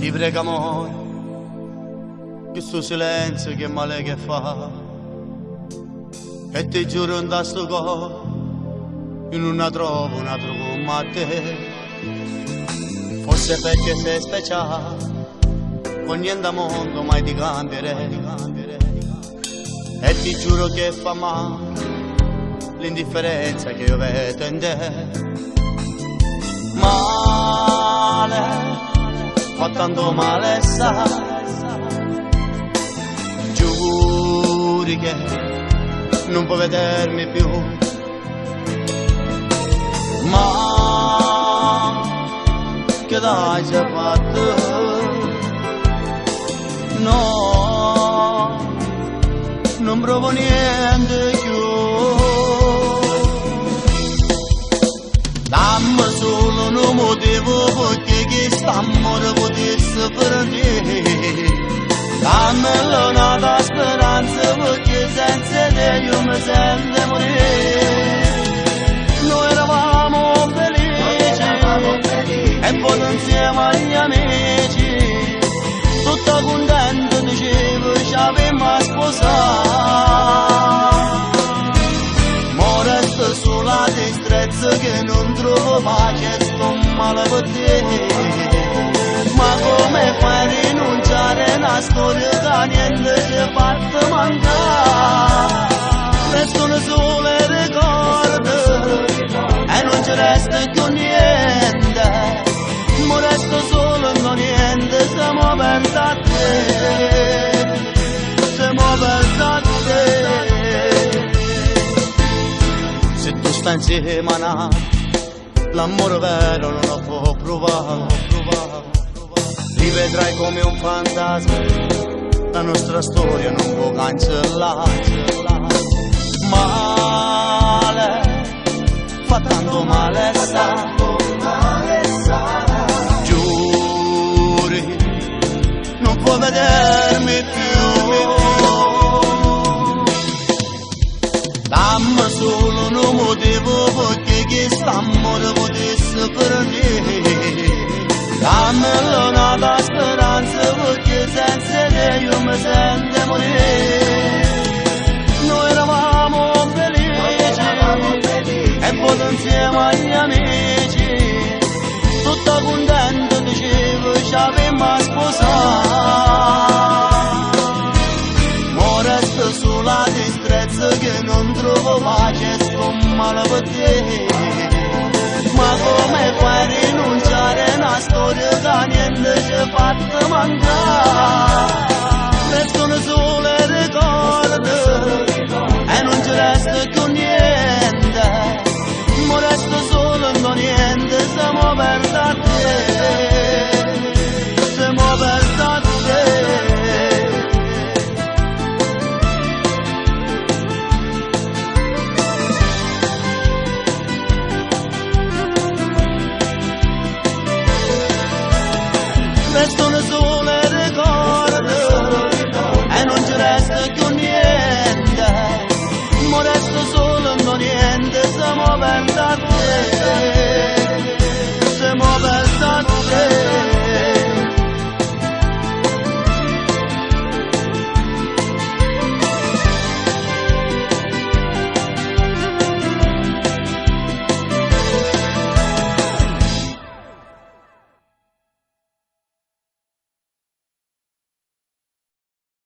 Ti prego amore, che sto silenzio che male che fa. E ti giuro in sto cuore, io non la trovo un altro come a te. Forse perché sei speciale, con niente al mondo mai ti cambierei. E ti giuro che fa male l'indifferenza che io vedo in te. Male, fa tanto male, sai. Giuri che non puoi vedermi più. Ma che dai già fatto? No, non provo niente più. Dammi solo un motivo perché che st'amore potesse perdere. Dammi l'onata speranza perché senza te io mi sento morire. Noi eravamo felici e poi insieme agli amici, tutta contenta dicevo ci avevamo a sposare. Ma resta sola tristezza che non trovo pace, sto male per te. Ma come fai a rinunciare a una storia che niente ci ha fatto mancare? Restano sole ricordi e non ci resta più niente. Ma resto solo e non niente, siamo aperti a te. Siamo aperti a te. Se tu stai insieme a noi, l'amore vero non lo può provare. Rivedrai come un fantasma, la nostra storia non può cancellare. Male, fa tanto male, sa. Giuri, non puoi vedermi più. Dammi solo un motivo perché che st'amore potesse perdere. Dammi l'onata speranza perché senza te io mi sento morire. Noi eravamo felici e poi insieme agli amici, tutta contenta dicevo ci avevamo a sposare. Ma resta sola tristezza che non trovo pace, sto male per te. Ma come fai a rinunciare a una storia che niente ci ha fatto mancare? Restano sole